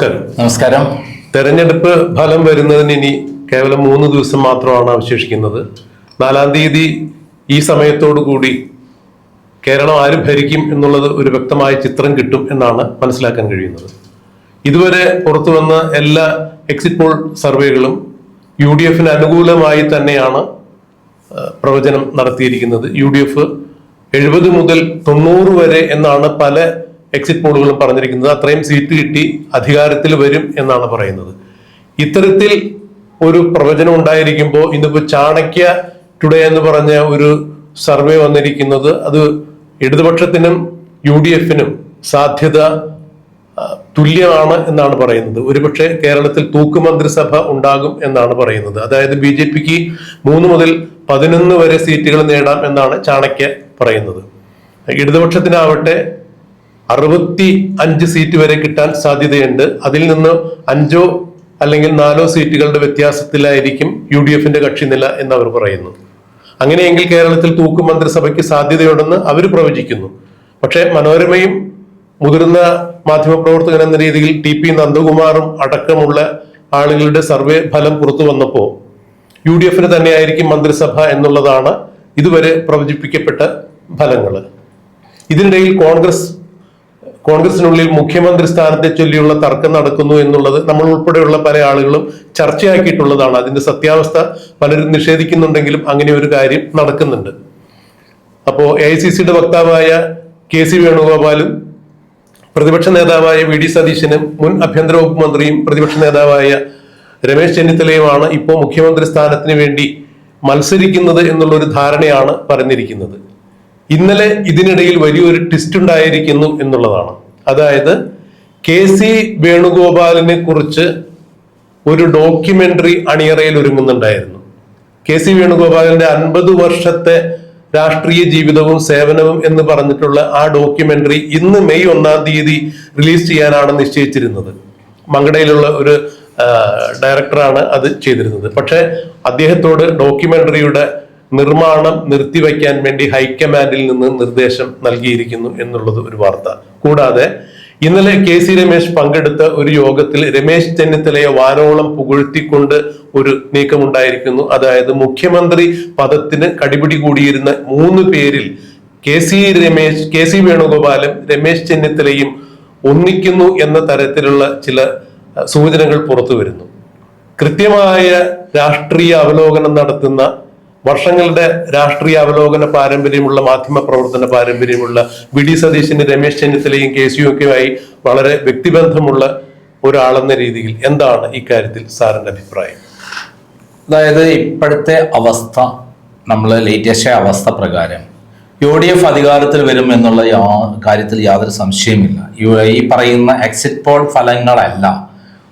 നമസ്കാരം. നമസ്കാരം. തെരഞ്ഞെടുപ്പ് ഫലം വരുന്നതിന് ഇനി കേവലം 3 ദിവസം മാത്രമാണ് അവശേഷിക്കുന്നത്. 4-ാം തീയതി ഈ സമയത്തോടു കൂടി കേരളം ആര് ഭരിക്കും എന്നുള്ളത് ഒരു വ്യക്തമായ ചിത്രം കിട്ടും എന്നാണ് മനസ്സിലാക്കാൻ കഴിയുന്നത്. ഇതുവരെ പുറത്തു വന്ന എല്ലാ എക്സിറ്റ് പോൾ സർവേകളും UDF അനുകൂലമായി തന്നെയാണ് പ്രവചനം നടത്തിയിരിക്കുന്നത്. UDF 70 മുതൽ 90 വരെ എന്നാണ് പല എക്സിറ്റ് പോളുകളും പറഞ്ഞിരിക്കുന്നത്. അത്രയും സീറ്റ് കിട്ടി അധികാരത്തിൽ വരും എന്നാണ് പറയുന്നത്. ഇത്തരത്തിൽ ഒരു പ്രവചനം ഉണ്ടായിരിക്കുമ്പോൾ ഇന്നിപ്പോ ചാണക്യ ടുഡേ എന്ന് പറഞ്ഞ ഒരു സർവേ വന്നിരിക്കുന്നത് അത് ഇടതുപക്ഷത്തിനും UDF-നും സാധ്യത തുല്യമാണ് എന്നാണ് പറയുന്നത്. ഒരുപക്ഷെ കേരളത്തിൽ തൂക്കുമന്ത്രിസഭ ഉണ്ടാകും എന്നാണ് പറയുന്നത്. അതായത് BJP-ക്ക് 3 മുതൽ 11 വരെ സീറ്റുകൾ നേടാം എന്നാണ് ചാണക്യ പറയുന്നത്. ഇടതുപക്ഷത്തിനാവട്ടെ 65 സീറ്റ് വരെ കിട്ടാൻ സാധ്യതയുണ്ട്. അതിൽ നിന്ന് 5 അല്ലെങ്കിൽ 4 സീറ്റുകളുടെ വ്യത്യാസത്തിലായിരിക്കും UDF-ന്റെ കക്ഷിനില എന്ന് അവർ പറയുന്നു. അങ്ങനെയെങ്കിൽ കേരളത്തിൽ തൂക്കുമന്ത്രിസഭയ്ക്ക് സാധ്യതയുണ്ടെന്ന് അവർ പ്രവചിക്കുന്നു. പക്ഷെ മനോരമയും മുതിർന്ന മാധ്യമപ്രവർത്തകൻ എന്ന രീതിയിൽ TP നന്ദകുമാറും അടക്കമുള്ള ആളുകളുടെ സർവേ ഫലം പുറത്തു വന്നപ്പോൾ UDF-ന് തന്നെയായിരിക്കും മന്ത്രിസഭ എന്നുള്ളതാണ് ഇതുവരെ പ്രവചിപ്പിക്കപ്പെട്ട ഫലങ്ങൾ. ഇതിനിടയിൽ കോൺഗ്രസിനുള്ളിൽ മുഖ്യമന്ത്രി സ്ഥാനത്തെ ചൊല്ലിയുള്ള തർക്കം നടക്കുന്നു എന്നുള്ളത് നമ്മൾ ഉൾപ്പെടെയുള്ള പല ആളുകളും ചർച്ചയാക്കിയിട്ടുള്ളതാണ്. അതിന്റെ സത്യാവസ്ഥ പലരും നിഷേധിക്കുന്നുണ്ടെങ്കിലും അങ്ങനെ ഒരു കാര്യം നടക്കുന്നുണ്ട്. അപ്പോ AICCയുടെ വക്താവായ KC വേണുഗോപാലും പ്രതിപക്ഷ നേതാവായ VD സതീശനും മുൻ ആഭ്യന്തര വകുപ്പ് മന്ത്രിയും പ്രതിപക്ഷ നേതാവായ രമേശ് ചെന്നിത്തലയുമാണ് ഇപ്പോൾ മുഖ്യമന്ത്രി സ്ഥാനത്തിന് വേണ്ടി മത്സരിക്കുന്നത് എന്നുള്ള ഒരു ധാരണയാണ് പറഞ്ഞിരിക്കുന്നത്. ഇന്നലെ ഇതിനിടയിൽ വലിയൊരു ട്വിസ്റ്റ് ഉണ്ടായിരിക്കുന്നു എന്നുള്ളതാണ്. അതായത് KC വേണുഗോപാലിനെ കുറിച്ച് ഒരു ഡോക്യുമെന്ററി അണിയറയിൽ ഒരുങ്ങുന്നുണ്ടായിരുന്നു. KC വേണുഗോപാലിന്റെ 50 വർഷത്തെ രാഷ്ട്രീയ ജീവിതവും സേവനവും എന്ന് പറഞ്ഞിട്ടുള്ള ആ ഡോക്യുമെന്ററി ഇന്ന് മെയ് 1-ാം തീയതി റിലീസ് ചെയ്യാനാണ് നിശ്ചയിച്ചിരുന്നത്. മങ്കടയിലുള്ള ഒരു ഡയറക്ടറാണ് അത് ചെയ്തിരുന്നത്. പക്ഷെ അദ്ദേഹത്തോട് ഡോക്യുമെന്ററിയുടെ നിർമ്മാണം നിർത്തിവെക്കാൻ വേണ്ടി ഹൈക്കമാൻഡിൽ നിന്ന് നിർദ്ദേശം നൽകിയിരിക്കുന്നു എന്നുള്ളത് ഒരു വാർത്ത. കൂടാതെ ഇന്നലെ KC രമേശ് പങ്കെടുത്ത ഒരു യോഗത്തിൽ രമേശ് ചെന്നിത്തലയെ വാനോളം പുകഴ്ത്തിക്കൊണ്ട് ഒരു നീക്കമുണ്ടായിരിക്കുന്നു. അതായത് മുഖ്യമന്ത്രി പദത്തിന് കടിപിടി കൂടിയിരുന്ന 3 പേരിൽ KC വേണുഗോപാലും രമേശ് ചെന്നിത്തലയും ഒന്നിക്കുന്നു എന്ന തരത്തിലുള്ള ചില സൂചനകൾ പുറത്തു വരുന്നു. കൃത്യമായ രാഷ്ട്രീയ അവലോകനം നടത്തുന്ന വർഷങ്ങളുടെ രാഷ്ട്രീയ അവലോകന പാരമ്പര്യമുള്ള മാധ്യമ പ്രവർത്തന പാരമ്പര്യമുള്ള VD സതീശന് രമേശ് ചെന്നിത്തലയും KCയുമൊക്കെയായി വളരെ വ്യക്തിബന്ധമുള്ള ഒരാളെന്ന രീതിയിൽ എന്താണ് ഇക്കാര്യത്തിൽ സാറിന്റെ അഭിപ്രായം? അതായത് ഇപ്പോഴത്തെ അവസ്ഥ, നമ്മൾ ലേറ്റസ്റ്റ് അവസ്ഥ പ്രകാരം UDF അധികാരത്തിൽ വരും എന്നുള്ള കാര്യത്തിൽ യാതൊരു സംശയമില്ല. ഈ പറയുന്ന എക്സിറ്റ് പോൾ ഫലങ്ങളല്ല,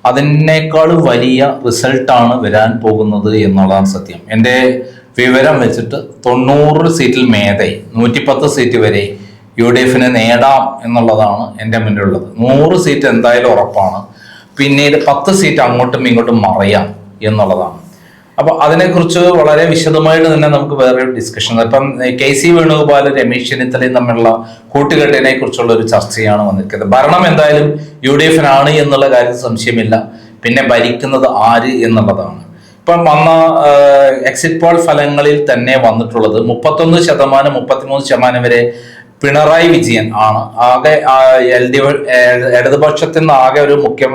അതിനേക്കാൾ വലിയ റിസൾട്ടാണ് വരാൻ പോകുന്നത് എന്നുള്ളതാണ് സത്യം. എൻ്റെ വിവരം വെച്ചിട്ട് 90 സീറ്റിൽ മേതെ 110 സീറ്റ് വരെ UDF-ന് നേടാം എന്നുള്ളതാണ് എൻ്റെ മുന്നിലുള്ളത്. 100 സീറ്റ് എന്തായാലും ഉറപ്പാണ്. പിന്നീട് 10 സീറ്റ് അങ്ങോട്ടും ഇങ്ങോട്ടും മറയാം എന്നുള്ളതാണ്. അപ്പൊ അതിനെക്കുറിച്ച് വളരെ വിശദമായിട്ട് തന്നെ നമുക്ക് വേറെ ഡിസ്കഷൻ. ഇപ്പം KC വേണുഗോപാലും രമേശ് ചെന്നിത്തലയും തമ്മിലുള്ള കൂട്ടുകെട്ടിനെ കുറിച്ചുള്ള ഒരു ചർച്ചയാണ് വന്നിരിക്കുന്നത്. ഭരണം എന്തായാലും UDF-നാണ് എന്നുള്ള കാര്യത്തിൽ സംശയമില്ല. പിന്നെ ഭരിക്കുന്നത് ആര് എന്നുള്ളതാണ്. ഇപ്പം വന്ന എക്സിറ്റ് പോൾ ഫലങ്ങളിൽ തന്നെ വന്നിട്ടുള്ളത് 31%, 33% വരെ പിണറായി വിജയൻ ആണ്. ആകെ ഇടതുപക്ഷത്തിൽ നിന്ന് ആകെ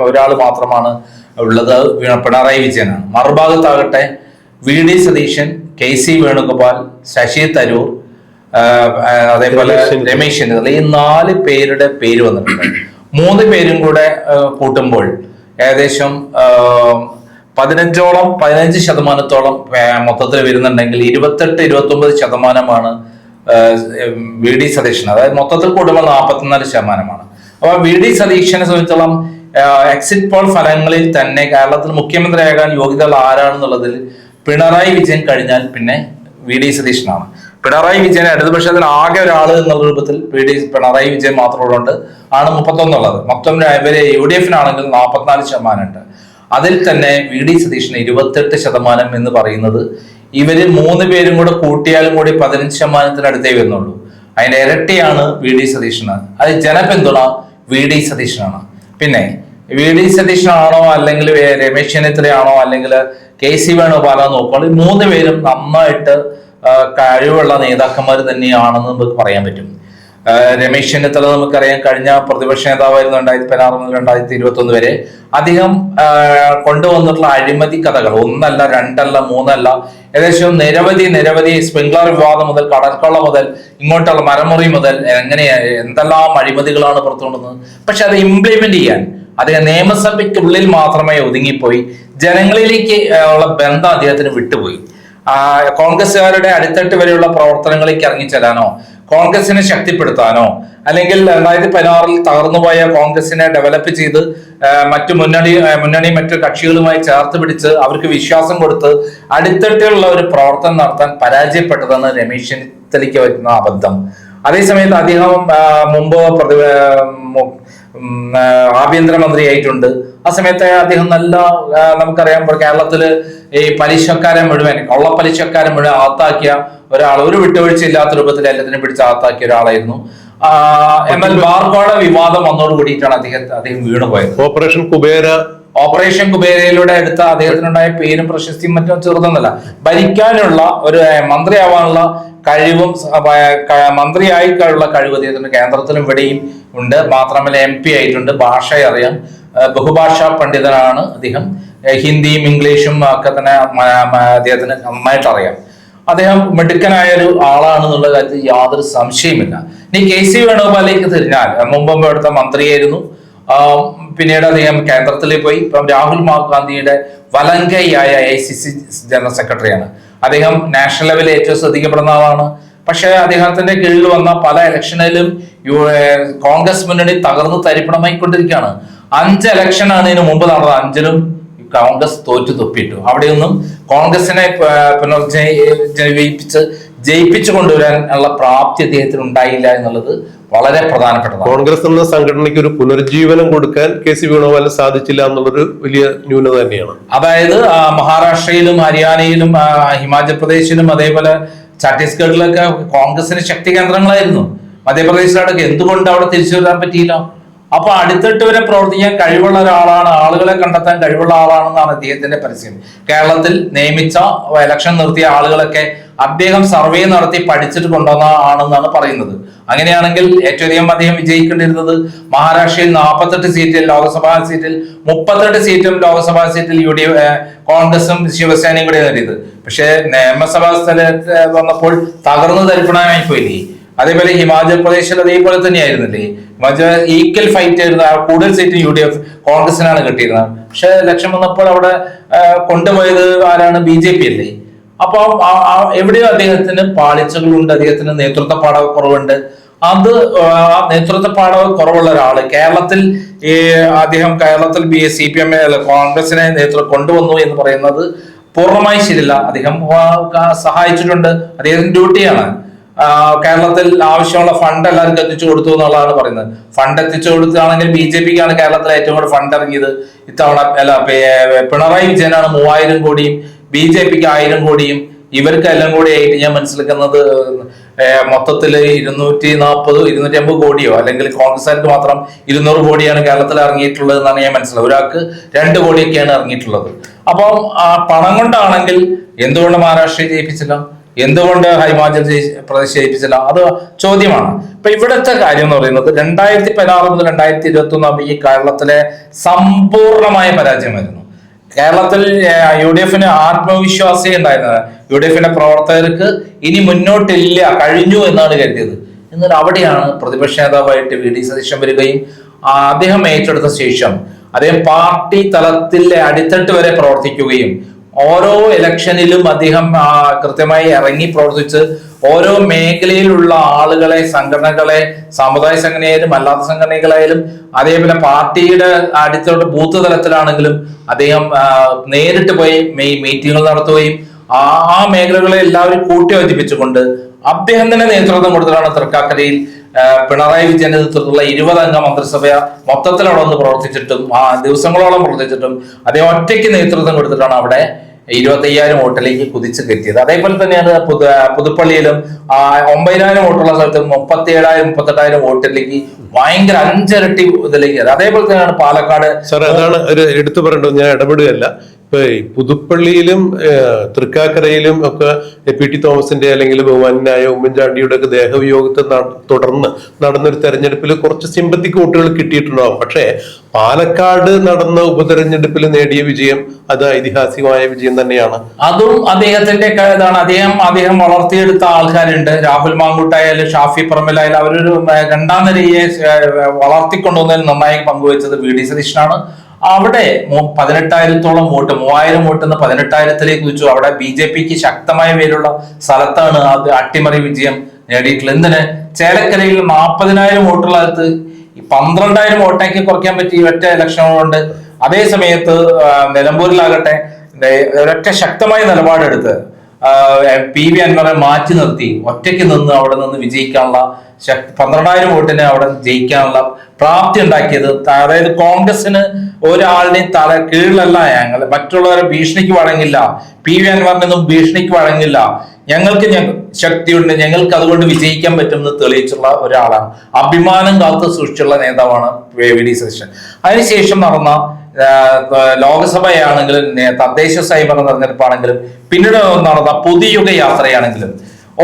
ഒരാൾ മാത്രമാണ് ഉള്ളത്, പിണറായി വിജയനാണ്. മറുഭാഗത്താകട്ടെ VD സതീശൻ, KC വേണുഗോപാൽ, ശശി തരൂർ, അതേപോലെ രമേശ് ചെന്നിത്തല, ഈ 4 പേരുടെ പേര് വന്നിട്ടുണ്ട്. 3 പേരും കൂടെ കൂട്ടുമ്പോൾ ഏകദേശം 15% മൊത്തത്തിൽ വരുന്നുണ്ടെങ്കിൽ 28-29% VD സതീശൻ. അതായത് മൊത്തത്തിൽ കൂടുമ്പോൾ 44%. അപ്പൊ VD സതീശനെ സംബന്ധിച്ചോളം എക്സിറ്റ് പോൾ ഫലങ്ങളിൽ തന്നെ കേരളത്തിൽ മുഖ്യമന്ത്രിയാകാൻ യോഗ്യതകൾ ആരാണെന്നുള്ളതിൽ പിണറായി വിജയൻ കഴിഞ്ഞാൽ പിന്നെ VD സതീശനാണ്. പിണറായി വിജയൻ ഇടതുപക്ഷത്തിന് ആകെ ഒരാൾ എന്നുള്ള രൂപത്തിൽ പിണറായി വിജയൻ മാത്രമുള്ളതുകൊണ്ട് ആണ് 31 ഉള്ളത്. മൊത്തം ഇവര് UDF-നാണെങ്കിൽ 44% ഉണ്ട്. അതിൽ തന്നെ VD സതീശന് 28% എന്ന് പറയുന്നത് ഇവര് 3 പേരും കൂടെ കൂട്ടിയാലും കൂടി 15%-അടുത്തേ വരുന്നുള്ളൂ. അതിന്റെ ഇരട്ടിയാണ് VD സതീശന്. അത് ജനപിന്തുണ VD സതീശനാണ്. പിന്നെ VD സതീശനാണോ അല്ലെങ്കിൽ രമേശ് ചെന്നിത്തലയാണോ അല്ലെങ്കിൽ KC വേണുഗോപാലോ നോക്കുമ്പോൾ ഈ 3 പേരും നന്നായിട്ട് കഴിവുള്ള നേതാക്കന്മാർ തന്നെയാണെന്ന് നമുക്ക് പറയാൻ പറ്റും. രമേശ് ചെന്നിത്തല നമുക്കറിയാം കഴിഞ്ഞ പ്രതിപക്ഷ നേതാവായിരുന്നു 2016 മുതൽ 2021 വരെ. അദ്ദേഹം കൊണ്ടുവന്നിട്ടുള്ള അഴിമതി കഥകൾ 1 അല്ല 2 അല്ല 3 അല്ല, ഏകദേശം നിരവധി സ്പ്രിംഗ്ലർ വിവാദം മുതൽ കടൽക്കൊള്ള മുതൽ ഇങ്ങോട്ടുള്ള മരമുറി മുതൽ എന്തെല്ലാം അഴിമതികളാണ് പുറത്തുകൊണ്ടുവന്നത്. പക്ഷെ അത് ഇംപ്ലിമെന്റ് ചെയ്യാൻ അദ്ദേഹം നിയമസഭയ്ക്കുള്ളിൽ മാത്രമേ ഒതുങ്ങിപ്പോയി. ജനങ്ങളിലേക്ക് ഉള്ള ബന്ധം അദ്ദേഹത്തിന് വിട്ടുപോയി. കോൺഗ്രസ്സുകാരുടെ അടിത്തട്ട് വരെയുള്ള പ്രവർത്തനങ്ങളിലേക്ക് ഇറങ്ങിച്ചെല്ലാനോ കോൺഗ്രസിനെ ശക്തിപ്പെടുത്താനോ അല്ലെങ്കിൽ 2016 തകർന്നുപോയ കോൺഗ്രസിനെ ഡെവലപ്പ് ചെയ്ത് മറ്റു കക്ഷികളുമായി ചേർത്ത് പിടിച്ച് അവർക്ക് വിശ്വാസം കൊടുത്ത് അടിത്തട്ടിലുള്ള ഒരു പ്രവർത്തനം നടത്താൻ പരാജയപ്പെട്ടതാണ് രമേശ് ചെന്നിത്തലയ്ക്ക് വരുന്ന അബദ്ധം. അതേസമയത്ത് അദ്ദേഹം മുമ്പ് ആഭ്യന്തരമന്ത്രിയായിട്ടുണ്ട്. ആ സമയത്ത് അദ്ദേഹം നമുക്കറിയാം കേരളത്തില് ഈ പലിശക്കാരെ മുഴുവൻ കള്ളപ്പലിശക്കാരെ മുഴുവൻ അകത്താക്കിയ ഒരാൾ, ഒരു വിട്ടുവീഴ്ച ഇല്ലാത്ത രൂപത്തിൽ എല്ലാത്തിനും പിടിച്ച് അകത്താക്കിയ ഒരാളായിരുന്നു. എന്നാൽ ബാർക്കോഴ വിവാദം വന്നോട് കൂടിയിട്ടാണ് അദ്ദേഹം വീണുപോയത്. ഓപ്പറേഷൻ കുബേരയിലൂടെ എടുത്ത അദ്ദേഹത്തിനുണ്ടായ പേരും പ്രശസ്തിയും മറ്റും ചെറുതൊന്നല്ല. ഭരിക്കാനുള്ള ഒരു മന്ത്രിയാവാനുള്ള കഴിവും മന്ത്രിയായിട്ടുള്ള കഴിവ് അദ്ദേഹത്തിന് കേന്ദ്രത്തിലും ഇവിടെയും ഉണ്ട്. മാത്രമല്ല MP ആയിട്ടുണ്ട്, ഭാഷ അറിയാം, ബഹുഭാഷാ പണ്ഡിതനാണ് അദ്ദേഹം. ഹിന്ദിയും ഇംഗ്ലീഷും ഒക്കെ തന്നെ അദ്ദേഹത്തിന് നന്നായിട്ട് അറിയാം. അദ്ദേഹം മിടുക്കനായ ഒരു ആളാണെന്നുള്ള കാര്യത്തിൽ യാതൊരു സംശയമില്ല. ഇനി KC വേണുഗോപാലിലേക്ക് തിരിഞ്ഞാൽ മുമ്പ് ഇവിടുത്തെ മന്ത്രിയായിരുന്നു. പിന്നീട് അദ്ദേഹം കേന്ദ്രത്തിലേക്ക് പോയി. ഇപ്പം രാഹുൽ ഗാന്ധിയുടെ വലങ്കയായ AICC ജനറൽ സെക്രട്ടറിയാണ്. അദ്ദേഹം നാഷണൽ ലെവലിൽ ഏറ്റവും ശ്രദ്ധിക്കപ്പെടുന്ന ആളാണ്. പക്ഷെ അദ്ദേഹത്തിന്റെ കീഴിൽ വന്ന പല ഇലക്ഷനിലും കോൺഗ്രസ് മുന്നണി തകർന്ന് തരിപ്പണമായി കൊണ്ടിരിക്കുകയാണ്. 5 ഇലക്ഷനാണ് ഇതിനു മുമ്പ് നടന്നത്. 5ലും കോൺഗ്രസ് തോറ്റു തൊപ്പിയിട്ടു. അവിടെയൊന്നും കോൺഗ്രസിനെ ജയിപ്പിച്ചു കൊണ്ടുവരാൻ ഉള്ള പ്രാപ്തി അദ്ദേഹത്തിന് ഉണ്ടായില്ല എന്നുള്ളത് വളരെ പ്രധാനപ്പെട്ടതാണ്. കോൺഗ്രസ് എന്ന സംഘടനയ്ക്ക് ഒരു പുനരുജ്ജീവനം കൊടുക്കാൻ KC വേണുഗോപാലിന് സാധിച്ചില്ല എന്നുള്ളൊരു വലിയ ന്യൂനത തന്നെയാണ്. അതായത് മഹാരാഷ്ട്രയിലും ഹരിയാനയിലും ഹിമാചൽ പ്രദേശിലും അതേപോലെ ഛത്തീസ്ഗഡിലൊക്കെ കോൺഗ്രസിന് ശക്തി കേന്ദ്രങ്ങളായിരുന്നു. മധ്യപ്രദേശിലടക്കം എന്തുകൊണ്ട് അവിടെ തിരിച്ചു വരാൻ പറ്റിയില്ല? അപ്പൊ അടിത്തട്ട് വരെ പ്രവർത്തിക്കാൻ കഴിവുള്ള ഒരാളാണ്, ആളുകളെ കണ്ടെത്താൻ കഴിവുള്ള ആളാണെന്നാണ് അദ്ദേഹത്തിന്റെ പരസ്യം. കേരളത്തിൽ നിയമിച്ച ഇലക്ഷൻ നിർത്തിയ ആളുകളൊക്കെ അദ്ദേഹം സർവേ നടത്തി പഠിച്ചിട്ട് കൊണ്ടുവന്ന ആണെന്നാണ് പറയുന്നത്. അങ്ങനെയാണെങ്കിൽ ഏറ്റവും അധികം അദ്ദേഹം വിജയിക്കേണ്ടിരുന്നത് മഹാരാഷ്ട്രയിൽ 48 സീറ്റിൽ, ലോക്സഭാ സീറ്റിൽ 38 സീറ്റും ലോക്സഭാ സീറ്റിൽ കോൺഗ്രസും ശിവസേനയും കൂടെ നേടിയത്. പക്ഷെ നിയമസഭാ സ്ഥലത്ത് വന്നപ്പോൾ തകർന്നു തരിപ്പണമായി പോയില്ലേ. അതേപോലെ ഹിമാചൽ പ്രദേശിൽ അതേപോലെ തന്നെയായിരുന്നില്ലേ. ഈക്വൽ ഫൈറ്റ് ആയിരുന്നു. കൂടുതൽ സീറ്റ് UDF കോൺഗ്രസിനാണ് കിട്ടിയിരുന്നത്. പക്ഷെ ഇലക്ഷൻ വന്നപ്പോൾ അവിടെ കൊണ്ടുപോയത് ആരാണ്? BJP അല്ലേ. അപ്പൊ എവിടെയോ അദ്ദേഹത്തിന് പാളിച്ചകളുണ്ട്, അദ്ദേഹത്തിന് നേതൃത്വ പാഠക്കുറവുണ്ട്. നേതൃത്വ പാഠവ് കുറവുള്ള ഒരാള് കേരളത്തിൽ കേരളത്തിൽ CPM കോൺഗ്രസിനെ കൊണ്ടുവന്നു എന്ന് പറയുന്നത് പൂർണ്ണമായി ശരിയല്ല. അദ്ദേഹം സഹായിച്ചിട്ടുണ്ട്, അദ്ദേഹത്തിന്റെ ഡ്യൂട്ടിയാണ്. കേരളത്തിൽ ആവശ്യമുള്ള ഫണ്ട് എല്ലാവർക്കും എത്തിച്ചു കൊടുത്തു എന്നുള്ളതാണ് പറയുന്നത്. ഫണ്ട് എത്തിച്ചു കൊടുത്താണെങ്കിൽ BJPക്കാണ് കേരളത്തിൽ ഏറ്റവും കൂടുതൽ ഫണ്ട് ഇറങ്ങിയത് ഇത്തവണ. പിണറായി വിജയനാണ് 3000 കോടിയും BJPക്ക് 1000 കോടിയും. ഇവർക്കെല്ലാം കൂടി ആയിട്ട് ഞാൻ മനസ്സിലാക്കുന്നത് മൊത്തത്തില് 240-250 കോടിയോ അല്ലെങ്കിൽ കോൺഗ്രസ്സുകാർക്ക് മാത്രം 200 കോടിയാണ് കേരളത്തിൽ ഇറങ്ങിയിട്ടുള്ളത് എന്നാണ് ഞാൻ മനസ്സിലായത്. ഒരാൾക്ക് 2 കോടിയൊക്കെയാണ് ഇറങ്ങിയിട്ടുള്ളത്. അപ്പം പണം കൊണ്ടാണെങ്കിൽ എന്തുകൊണ്ട് മഹാരാഷ്ട്രയെ ജയിപ്പിച്ചില്ല, എന്തുകൊണ്ട് ഹിമാചൽ പ്രദേശ് ജയിപ്പിച്ചില്ല? അത് ചോദ്യമാണ്. ഇപ്പൊ ഇവിടുത്തെ കാര്യം എന്ന് പറയുന്നത് 2016 മുതൽ 2021 ഈ കേരളത്തിലെ സമ്പൂർണമായ പരാജയമായിരുന്നു. കേരളത്തിൽ UDFന് ആത്മവിശ്വാസി ഉണ്ടായിരുന്നത്. UDFന്റെ പ്രവർത്തകർക്ക് ഇനി മുന്നോട്ടില്ല, കഴിഞ്ഞു എന്നാണ് കരുതിയത്. എന്നാൽ അവിടെയാണ് പ്രതിപക്ഷ നേതാവായിട്ട് VD സതീശൻ വരികയും അദ്ദേഹം ഏറ്റെടുത്ത ശേഷം അദ്ദേഹം പാർട്ടി തലത്തിൽ അടിത്തട്ട് വരെ പ്രവർത്തിക്കുകയും ഓരോ ഇലക്ഷനിലും അദ്ദേഹം കൃത്യമായി ഇറങ്ങി പ്രവർത്തിച്ച് ഓരോ മേഖലയിലുള്ള ആളുകളെ, സംഘടനകളെ, സമുദായ സംഘടനയായാലും അല്ലാത്ത സംഘടനകളായാലും അതേപോലെ പാർട്ടിയുടെ അടിത്തോട്ട് ബൂത്ത് തലത്തിലാണെങ്കിലും അദ്ദേഹം നേരിട്ട് പോയി മീറ്റിങ്ങുകൾ നടത്തുകയും ആ മേഖലകളെ എല്ലാവരും കൂട്ടിയോജിപ്പിച്ചുകൊണ്ട് അദ്ദേഹം തന്നെ നേതൃത്വം കൊടുത്തിട്ടാണ് തൃക്കാക്കരയിൽ പിണറായി വിജയന്റെ നേതൃത്വത്തിലുള്ള 20 അംഗ മന്ത്രിസഭ മൊത്തത്തിൽ അവിടെ ഒന്ന് പ്രവർത്തിച്ചിട്ടും ദിവസങ്ങളോളം പ്രവർത്തിച്ചിട്ടും അദ്ദേഹം ഒറ്റയ്ക്ക് നേതൃത്വം കൊടുത്തിട്ടാണ് അവിടെ 25,000 വോട്ടിലേക്ക് കുതിച്ചു കയറ്റിയത്. അതേപോലെ തന്നെയാണ് പുതുപ്പള്ളിയിലും 9,000 വോട്ടുള്ള സ്ഥലത്ത് 37,000 38,000 വോട്ടിലേക്ക് ഭയങ്കര 5 ഇരട്ടി ഇതിലേക്ക്. അതേപോലെ തന്നെയാണ് പാലക്കാട്. സാർ അതാണ് ഒരു എടുത്തു പറയേണ്ടത്, ഞാൻ ഇടപെടുകയല്ല. ഇപ്പൊ പുതുപ്പള്ളിയിലും തൃക്കാക്കരയിലും ഒക്കെ പി ടി തോമസിന്റെ അല്ലെങ്കിൽ ബഹുമാനായ ഉമ്മൻചാണ്ടിയുടെ ഒക്കെ ദേഹവിയോഗത്തെ തുടർന്ന് നടന്നൊരു തെരഞ്ഞെടുപ്പിൽ കുറച്ച് സിമ്പത്തിക്ക് വോട്ടുകൾ കിട്ടിയിട്ടുണ്ടാവും. പക്ഷേ പാലക്കാട് നടന്ന ഉപതെരഞ്ഞെടുപ്പിൽ നേടിയ വിജയം അത് ഐതിഹാസികമായ വിജയം തന്നെയാണ്. അതും അദ്ദേഹത്തിന്റെ ഇതാണ്. അദ്ദേഹം വളർത്തിയെടുത്ത ആൾക്കാരുണ്ട്. രാഹുൽ മാങ്കൂട്ടായാലും ഷാഫി പറമ്പിലായാലും അവരൊരു രണ്ടാം നിരയെ വളർത്തിക്കൊണ്ടുവന്നതിൽ നന്നായി പങ്കുവച്ചത് വി ഡി സതീശനാണ്. അവിടെ 18,000-ഓളം വോട്ട്, 3,000 വോട്ട് നിന്ന് 18,000-ലേക്ക് വെച്ചു. അവിടെ BJPക്ക് ശക്തമായ പേരുള്ള സ്ഥലത്താണ് അത് അട്ടിമറി വിജയം നേടിയിട്ടുള്ളത്. എന്തിന് ചേലക്കരയിൽ 40,000 വോട്ടുള്ള സ്ഥലത്ത് 12,000 വോട്ടേക്ക് കുറയ്ക്കാൻ പറ്റി ഒറ്റ ഇലക്ഷൻ കൊണ്ട്. അതേ സമയത്ത് നിലമ്പൂരിലാകട്ടെ ഒരൊറ്റ ശക്തമായ നിലപാടെടുത്ത് PV അൻവറെ മാറ്റി നിർത്തി ഒറ്റയ്ക്ക് നിന്ന് അവിടെ നിന്ന് വിജയിക്കാനുള്ള 12,000 വോട്ടിന് അവിടെ ജയിക്കാനുള്ള പ്രാപ്തി ഉണ്ടാക്കിയത്. അതായത് കോൺഗ്രസിന് ഒരാളിനെയും കീഴിലല്ല ഞങ്ങൾ, മറ്റുള്ളവരെ ഭീഷണിക്ക് വഴങ്ങില്ല, PV അൻവറിനൊന്നും ഭീഷണിക്ക് വഴങ്ങില്ല, ഞങ്ങൾക്ക് ശക്തിയുണ്ട്, ഞങ്ങൾക്ക് അതുകൊണ്ട് വിജയിക്കാൻ പറ്റും എന്ന് തെളിയിച്ചുള്ള ഒരാളാണ്. അഭിമാനം കാത്തു സൂക്ഷിച്ചുള്ള നേതാവാണ് വി ഡി സതീശൻ. അതിനുശേഷം നടന്ന ലോക്സഭയാണെങ്കിലും തദ്ദേശ സ്വയംഭരണ തെരഞ്ഞെടുപ്പാണെങ്കിലും പിന്നീട് നടന്ന പൊതുയുഗ യാത്രയാണെങ്കിലും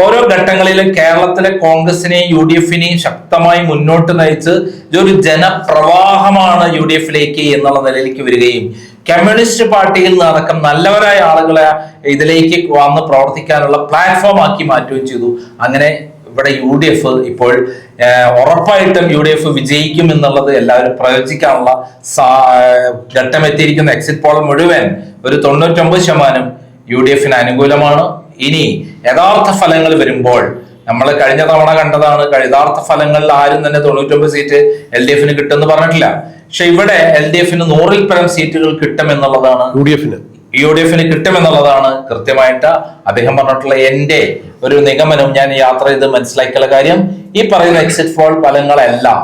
ഓരോ ഘട്ടങ്ങളിലും കേരളത്തിലെ കോൺഗ്രസിനെയും UDF-നെയും ശക്തമായി മുന്നോട്ട് നയിച്ച് ഇതൊരു ജനപ്രവാഹമാണ് UDF-ലേക്ക് എന്നുള്ള നിലയിലേക്ക് വരികയും കമ്മ്യൂണിസ്റ്റ് പാർട്ടിയിൽ നിന്നടക്കം നല്ലവരായ ആളുകളെ ഇതിലേക്ക് വന്ന് പ്രവർത്തിക്കാനുള്ള പ്ലാറ്റ്ഫോം ആക്കി മാറ്റുകയും ചെയ്തു. അങ്ങനെ ഇവിടെ UDF ഇപ്പോൾ ഉറപ്പായിട്ടും UDF വിജയിക്കും എന്നുള്ളത് എല്ലാവരും പ്രവചിക്കാനുള്ള ഘട്ടം എത്തിയിരിക്കുന്ന. എക്സിറ്റ് പോൾ മുഴുവൻ ഒരു 99% UDF-ന് അനുകൂലമാണ്. ഇനി യഥാർത്ഥ ഫലങ്ങൾ വരുമ്പോൾ നമ്മൾ കഴിഞ്ഞ തവണ കണ്ടതാണ്, യഥാർത്ഥ ഫലങ്ങളിൽ ആരും തന്നെ 99 സീറ്റ് LDF-ന് കിട്ടുമെന്ന് പറഞ്ഞിട്ടില്ല. പക്ഷെ ഇവിടെ LDF-ന് 100-ൽ പരം സീറ്റുകൾ കിട്ടുമെന്നുള്ളതാണ്, UDF-ന് കിട്ടുമെന്നുള്ളതാണ് കൃത്യമായിട്ട് അദ്ദേഹം പറഞ്ഞിട്ടുള്ള എന്റെ ഒരു നിഗമനം. ഞാൻ യാത്ര ചെയ്ത് മനസ്സിലാക്കിയുള്ള കാര്യം ഈ പറയുന്ന എക്സിറ്റ് പോൾ ഫലങ്ങളെല്ലാം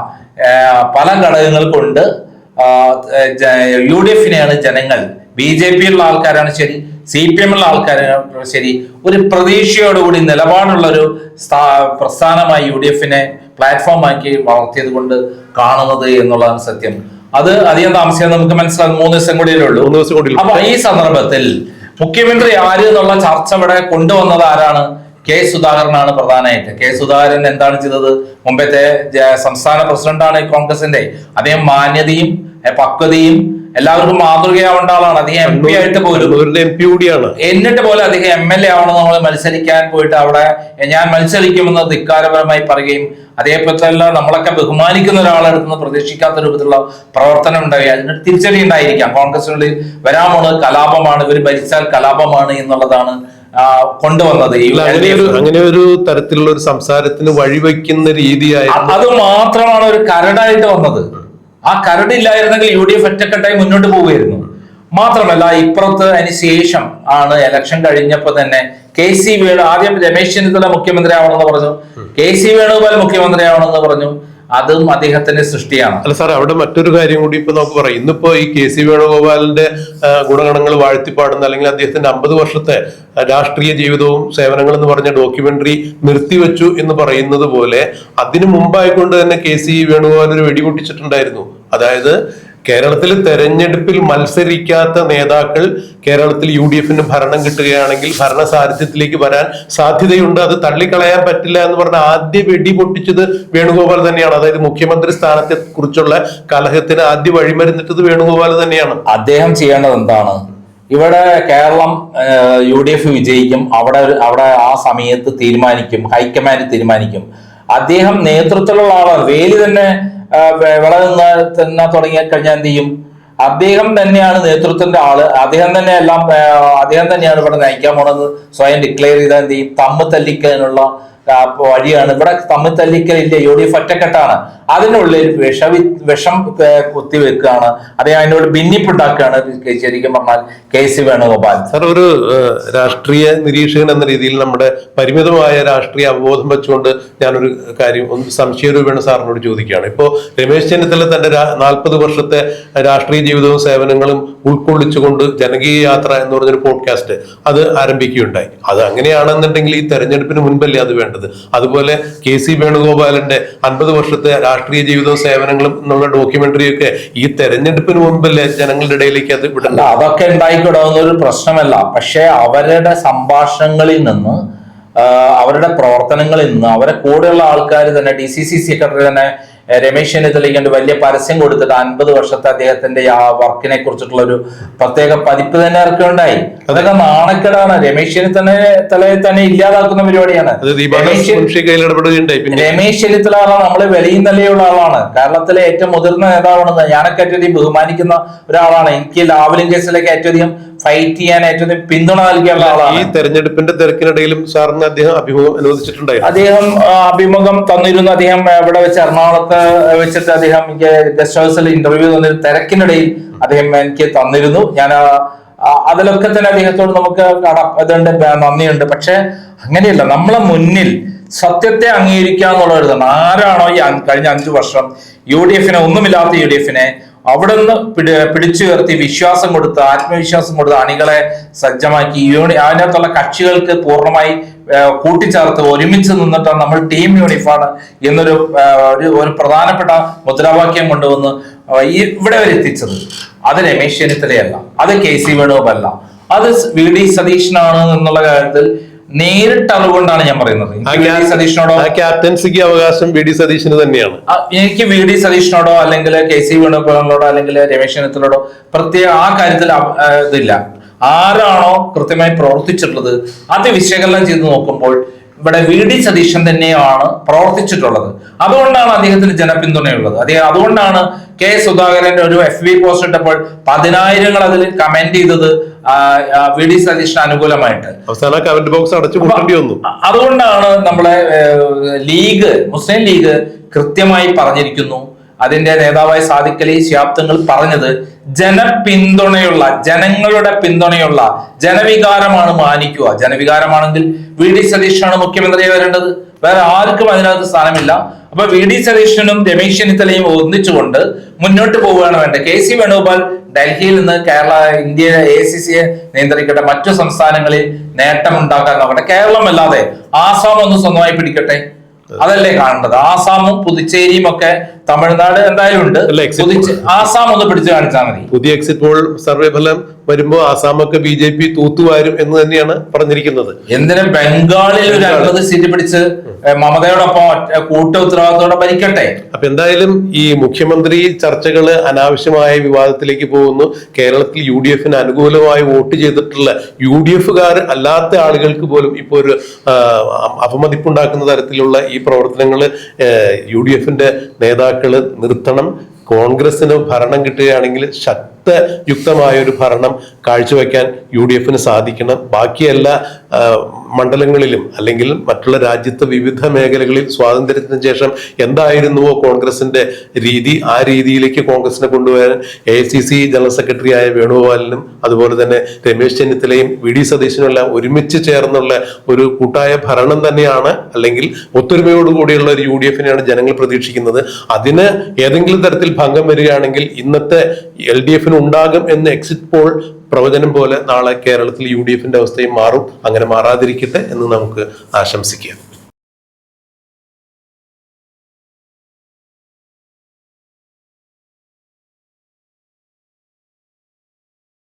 പല ഘടകങ്ങൾ കൊണ്ട് UDF-നെയാണ് ജനങ്ങൾ, BJP-യുള്ള ആൾക്കാരാണ് ശരി, CPM-ഉള്ള ആൾക്കാരാണ് ശരി, ഒരു പ്രതീക്ഷയോടുകൂടി നിലപാടുള്ള ഒരു പ്രസ്ഥാനമായി UDF-നെ പ്ലാറ്റ്ഫോം ആക്കി വളർത്തിയത് കൊണ്ട് കാണുന്നത് എന്നുള്ളതാണ് സത്യം. അത് അധികം താമസിയാതെ നമുക്ക് മനസ്സിലാകും. 3 ദിവസം കൂടിയേ ഉള്ളൂ. അപ്പൊ ഈ സന്ദർഭത്തിൽ മുഖ്യമന്ത്രി ആര് എന്നുള്ള ചർച്ച ഇവിടെ കൊണ്ടുവന്നത് ആരാണ്? കെ സുധാകരനാണ് പ്രധാനമായിട്ട്. കെ സുധാകരൻ എന്താണ് ചെയ്തത്? മുമ്പത്തെ സംസ്ഥാന പ്രസിഡന്റാണ് കോൺഗ്രസിന്റെ. അദ്ദേഹം മാന്യതയും പക്വതയും എല്ലാവർക്കും മാതൃകയാവേണ്ട ആളാണ്. അദ്ദേഹം MP ആയിട്ട് പോലും എന്നിട്ട് പോലും അദ്ദേഹം MLA ആവണം നമ്മൾ മത്സരിക്കാൻ പോയിട്ട് അവിടെ ഞാൻ മത്സരിക്കുമെന്ന് ധിക്കാരപരമായി പറയുകയും അതേപോലെ തന്നെ നമ്മളൊക്കെ ബഹുമാനിക്കുന്ന ഒരാളെടുത്ത് പ്രതീക്ഷിക്കാത്ത രൂപത്തിലുള്ള പ്രവർത്തനം ഉണ്ടായി. അതിന് തിരിച്ചടി ഉണ്ടായിരിക്കാം. കോൺഗ്രസിനുള്ളിൽ വരാൻ പോണത് കലാപമാണ്, ഇവർ ഭരിച്ചാൽ കലാപമാണ് എന്നുള്ളതാണ് കൊണ്ടുവന്നത്. അങ്ങനെ ഒരു തരത്തിലുള്ള ഒരു സംസാരത്തിന് വഴിവെക്കുന്ന രീതിയായി അത് മാത്രമാണ് ഒരു കരടായിട്ട് വന്നത്. ആ കരടില്ലായിരുന്നെങ്കിൽ UDF ഒറ്റക്കെട്ടായി മുന്നോട്ട് പോവുകയായിരുന്നു. മാത്രമല്ല ഇപ്പുറത്ത് അതിന് ശേഷം ആണ് ഇലക്ഷൻ കഴിഞ്ഞപ്പോ തന്നെ KC വേണു ആദ്യം രമേശ് ചെന്നിത്തല മുഖ്യമന്ത്രി ആവണമെന്ന് പറഞ്ഞു, KC വേണുഗോപാൽ മുഖ്യമന്ത്രി ആവണമെന്ന് പറഞ്ഞു. അതും അദ്ദേഹത്തിന്റെ സൃഷ്ടിയാണ്. അല്ല സാർ, അവിടെ മറ്റൊരു കാര്യം കൂടി ഇപ്പൊ നമുക്ക് പറയാം. ഇന്നിപ്പോ ഈ KC വേണുഗോപാലിന്റെ ഗുണഗണങ്ങൾ വാഴ്ത്തിപ്പാടുന്ന അല്ലെങ്കിൽ അദ്ദേഹത്തിന്റെ 50 വർഷത്തെ രാഷ്ട്രീയ ജീവിതവും സേവനങ്ങൾ എന്ന് പറഞ്ഞ ഡോക്യുമെന്ററി നിർത്തിവെച്ചു എന്ന് പറയുന്നത് പോലെ അതിനു മുമ്പായിക്കൊണ്ട് തന്നെ KC വേണുഗോപാൽ ഒരു വെടിപൊട്ടിച്ചിട്ടുണ്ടായിരുന്നു. അതായത് കേരളത്തിൽ തെരഞ്ഞെടുപ്പിൽ മത്സരിക്കാത്ത നേതാക്കൾ കേരളത്തിൽ UDF-ന് ഭരണം കിട്ടുകയാണെങ്കിൽ ഭരണ സാരഥ്യത്തിലേക്ക് വരാൻ സാധ്യതയുണ്ട്, അത് തള്ളിക്കളയാൻ പറ്റില്ല എന്ന് പറഞ്ഞ ആദ്യ വെടി പൊട്ടിച്ചത് വേണുഗോപാൽ തന്നെയാണ്. അതായത് മുഖ്യമന്ത്രി സ്ഥാനത്തെ കുറിച്ചുള്ള കലഹത്തിന് ആദ്യ വഴിമരുന്നിട്ടത് വേണുഗോപാൽ തന്നെയാണ്. അദ്ദേഹം ചെയ്യേണ്ടത് എന്താണ്? ഇവിടെ കേരളം UDF വിജയിക്കും, അവിടെ ആ സമയത്ത് തീരുമാനിക്കും, ഹൈക്കമാൻഡ് തീരുമാനിക്കും. അദ്ദേഹം നേതൃത്വത്തിലുള്ള ആളാണ്. വേലി തന്നെ തിന്നാ തുടങ്ങി കഴിഞ്ഞാൽ എന്ത് ചെയ്യും? അദ്ദേഹം തന്നെയാണ് നേതൃത്വത്തിന്റെ ആള്, അദ്ദേഹം തന്നെയാണ് ഇവിടെ നയിക്കാൻ പോണെന്ന് സ്വയം ഡിക്ലെയർ ചെയ്താൽ എന്ത് ചെയ്യും? തമ്മ് തല്ലിക്കാനുള്ള വഴിയാണ്. ഇവിടെ തമ്മിൽ തല്ലിക്കലില്ല, UDF ഒറ്റക്കെട്ടാണ്. അതിനുള്ളിൽ വിഷം കുത്തിവെക്കുകയാണ്, അദ്ദേഹം അതിനോട് ഭിന്നിപ്പുണ്ടാക്കുകയാണ് ശരിക്കും പറഞ്ഞാൽ KC വേണുഗോപാൽ. സാർ, ഒരു രാഷ്ട്രീയ നിരീക്ഷകൻ എന്ന രീതിയിൽ നമ്മുടെ പരിമിതമായ രാഷ്ട്രീയ അവബോധം വെച്ചുകൊണ്ട് ഞാനൊരു കാര്യം സംശയരൂപേണ സാറിനോട് ചോദിക്കുകയാണ്. ഇപ്പോ രമേശ് ചെന്നിത്തല തന്റെ 40 വർഷത്തെ രാഷ്ട്രീയ ജീവിതവും സേവനങ്ങളും ഉൾക്കൊള്ളിച്ചുകൊണ്ട് ജനകീയ യാത്ര എന്ന് പറഞ്ഞൊരു പോഡ്കാസ്റ്റ് അത് ആരംഭിക്കുകയുണ്ടായി. അത് അങ്ങനെയാണെന്നുണ്ടെങ്കിൽ ഈ തെരഞ്ഞെടുപ്പിന് മുൻപല്ലേ അത് വേണ്ടത്? അതുപോലെ KC വേണുഗോപാലിന്റെ 50 വർഷത്തെ രാഷ്ട്രീയ ജീവിതവും സേവനങ്ങളും എന്നുള്ള ഡോക്യുമെന്ററിയൊക്കെ ഈ തെരഞ്ഞെടുപ്പിന് മുൻപല്ലേ ജനങ്ങളുടെ ഇടയിലേക്ക് അത് വിടണ്ട? അതൊക്കെ ഉണ്ടായിക്കൊടാവുന്ന ഒരു പ്രശ്നമല്ല. പക്ഷെ അവരുടെ സംഭാഷണങ്ങളിൽ നിന്ന്, അവരുടെ പ്രവർത്തനങ്ങളിൽ നിന്ന്, അവരെ കൂടെയുള്ള ആൾക്കാർ തന്നെ, DCC സെക്രട്ടറി തന്നെ രമേശ് ചെന്നിത്തലയ്ക്ക് വലിയ പരസ്യം കൊടുത്തിട്ട് 50 വർഷത്തെ അദ്ദേഹത്തിന്റെ വർക്കിനെ കുറിച്ചിട്ടുള്ള ഒരു പ്രത്യേക പതിപ്പ് തന്നെ ഇറക്കുകയുണ്ടായി. അതൊക്കെ നാണക്കേടാണ്. രമേശ് ചെന്നിത്തലയെ തന്നെ ഇല്ലാതാക്കുന്ന പരിപാടിയാണ്. രമേശ് ചെന്നിത്തല നമ്മള് വിലയും നിലയുള്ള ആളാണ്. കേരളത്തിലെ ഏറ്റവും മുതിർന്ന നേതാവാണെന്ന് ഞാനൊക്കെ ഏറ്റവും അധികം ബഹുമാനിക്കുന്ന ഒരാളാണ്. എനിക്ക് ലാവ്ലിൻ കേസിലേക്ക് ഏറ്റവും അധികം ഫൈറ്റ് ചെയ്യാൻ ഏറ്റവും പിന്തുണ നൽകിയുള്ള ആളാണ്. ഈ തെരഞ്ഞെടുപ്പിന്റെ തിരക്കിനിടയിലും സാറിന് അദ്ദേഹം അഭിമുഖം അനുവദിച്ചിട്ടുണ്ടായി. അദ്ദേഹം അഭിമുഖം തന്നിരുന്നു. അദ്ദേഹം ഇവിടെ വെച്ച് എറണാകുളത്ത് വെച്ചിട്ട് അദ്ദേഹം എനിക്ക് ഗസ്റ്റ് ഹൗസിൽ ഇന്റർവ്യൂ തന്നിരുന്നു. തിരക്കിനിടയിൽ അദ്ദേഹം എനിക്ക് തന്നിരുന്നു. ഞാൻ അതിലൊക്കെ തന്നെ അദ്ദേഹത്തോട് നമുക്ക് ഇതുണ്ട്, നന്ദിയുണ്ട്. പക്ഷെ അങ്ങനെയല്ല, നമ്മളെ മുന്നിൽ സത്യത്തെ അംഗീകരിക്കുക എന്നുള്ളതാണ്. ആരാണോ ഈ കഴിഞ്ഞ 5 വർഷം UDF ഒന്നുമില്ലാത്ത UDF അവിടെ നിന്ന് പിടിച്ചുയർത്തി വിശ്വാസം കൊടുത്ത്, ആത്മവിശ്വാസം കൊടുത്ത് അണികളെ സജ്ജമാക്കി, അതിനകത്തുള്ള കക്ഷികൾക്ക് പൂർണ്ണമായി കൂട്ടിച്ചേർത്ത് ഒരുമിച്ച് നിന്നിട്ടാണ് നമ്മൾ ടീം യൂണിഫാണ് എന്നൊരു ഒരു പ്രധാനപ്പെട്ട മുദ്രാവാക്യം കൊണ്ടുവന്ന് ഇവിടെ വരെ എത്തിച്ചത്. അത് രമേശ് ചെന്നിത്തലയല്ല, അത് KC വേണുഗോപാലല്ല, അത് VD സതീശനാണ് എന്നുള്ള കാര്യത്തിൽ നേരിട്ട് അറിവുകൊണ്ടാണ് ഞാൻ പറയുന്നത്. സതീഷിനോടോ ക്യാപ്റ്റൻസിക്ക് അവകാശം VD സതീശന് തന്നെയാണ്. എനിക്ക് VD സതീഷിനോടോ അല്ലെങ്കിൽ KC വേണുഗോപാലിനോടോ അല്ലെങ്കിൽ രമേശ് ചെന്നിത്തലയോടോ പ്രത്യേക ആ കാര്യത്തിൽ ഇതില്ല. ആരാണോ കൃത്യമായി പ്രവർത്തിച്ചിട്ടുള്ളത് അത് വിശകലനം ചെയ്ത് നോക്കുമ്പോൾ ഇവിടെ VD സതീശൻ തന്നെയാണ് പ്രവർത്തിച്ചിട്ടുള്ളത്. അതുകൊണ്ടാണ് അദ്ദേഹത്തിന് ജനപിന്തുണയുള്ളത്. അതുകൊണ്ടാണ് K സുധാകരൻ ഒരു FB പോസ്റ്റ് ഇട്ടപ്പോൾ 10,000 അതിൽ കമന്റ് ചെയ്തത് VD സതീശന് അനുകൂലമായിട്ട്. അവസാന കമന്റ് ബോക്സ് അടച്ചു പൂട്ടേണ്ടി വന്നു. അതുകൊണ്ടാണ് നമ്മളെ മുസ്ലിം ലീഗ് കൃത്യമായി പറഞ്ഞിരിക്കുന്നു. അതിന്റെ നേതാവായ സാദിഖ് അലി ശിഹാബ് തങ്ങൾ പറഞ്ഞത് ജനപിന്തുണയുള്ള, ജനങ്ങളുടെ പിന്തുണയുള്ള ജനവികാരമാണ് മാനിക്കുക. ജനവികാരമാണെങ്കിൽ VD സതീശനാണ് മുഖ്യമന്ത്രിയായി വരേണ്ടത്. വേറെ ആർക്കും അതിനകത്ത് സ്ഥാനമില്ല. അപ്പൊ VD സതീശനും രമേശ് ചെന്നിത്തലയും ഒന്നിച്ചുകൊണ്ട് മുന്നോട്ട് പോവുകയാണ് വേണ്ടത്. KC വേണുഗോപാൽ ഡൽഹിയിൽ നിന്ന് ഇന്ത്യ ACC നിയന്ത്രിക്കട്ടെ, മറ്റു സംസ്ഥാനങ്ങളിൽ നേട്ടമുണ്ടാക്കാൻ നോക്കട്ടെ. കേരളം അല്ലാതെ ആസാം ഒന്ന് സ്വന്തമായി പിടിക്കട്ടെ, അതല്ലേ കാണേണ്ടത്. ആസാമും പുതുച്ചേരിയും ഒക്കെ തമിഴ്നാട് എന്തായാലും ഉണ്ട്. ആസാം ഒന്ന് പിടിച്ചു കാണിച്ചാൽ മതി. പുതിയ എക്സിറ്റ് പോൾ സർവേ ഫലം വരുമ്പോ ആസാമൊക്കെ BJP തൂത്തുവാരും എന്ന് തന്നെയാണ് പറഞ്ഞിരിക്കുന്നത്. എന്തിനും ബംഗാളിൽ ഒരു 50 സീറ്റ് പിടിച്ച് മമതയോടൊപ്പം കൂട്ട ഉത്തരവാദിത്തോടെ ഭരിക്കട്ടെ. അപ്പൊ എന്തായാലും ഈ മുഖ്യമന്ത്രി ചർച്ചകള് അനാവശ്യമായ വിവാദത്തിലേക്ക് പോകുന്നു. കേരളത്തിൽ UDF അനുകൂലമായി വോട്ട് ചെയ്തിട്ടുള്ള UDF-കാർ അല്ലാത്ത ആളുകൾക്ക് പോലും ഇപ്പൊ ഒരു അപമതിപ്പുണ്ടാക്കുന്ന തരത്തിലുള്ള ഈ പ്രവർത്തനങ്ങള് UDF നേതാക്കള് നിർത്തണം. കോൺഗ്രസിന് ഭരണം കിട്ടുകയാണെങ്കിൽ ശക്തയുക്തമായ ഒരു ഭരണം കാഴ്ചവെക്കാൻ UDF സാധിക്കണം. ബാക്കി എല്ലാ മണ്ഡലങ്ങളിലും അല്ലെങ്കിൽ മറ്റുള്ള രാജ്യത്തെ വിവിധ മേഖലകളിൽ സ്വാതന്ത്ര്യത്തിന് ശേഷം എന്തായിരുന്നുവോ കോൺഗ്രസിന്റെ രീതി, ആ രീതിയിലേക്ക് കോൺഗ്രസിനെ കൊണ്ടുവരാൻ AICC ജനറൽ സെക്രട്ടറി ആയ വേണുഗോപാലിനും അതുപോലെ തന്നെ രമേശ് ചെന്നിത്തലയും VD സതീശനും എല്ലാം ഒരുമിച്ച് ചേർന്നുള്ള ഒരു കൂട്ടായ ഭരണം തന്നെയാണ്, അല്ലെങ്കിൽ ഒത്തൊരുമയോടുകൂടിയുള്ള ഒരു UDF ജനങ്ങൾ പ്രതീക്ഷിക്കുന്നത്. അതിന് ഏതെങ്കിലും തരത്തിൽ ഭംഗം വരികയാണെങ്കിൽ ഇന്നത്തെ LDF ഉണ്ടാകും എന്ന് എക്സിറ്റ് പോൾ പ്രവചനം പോലെ നാളെ കേരളത്തിൽ UDF അവസ്ഥയും മാറും. അങ്ങനെ മാറാതിരിക്കട്ടെ എന്ന് നമുക്ക് ആശംസിക്കാം.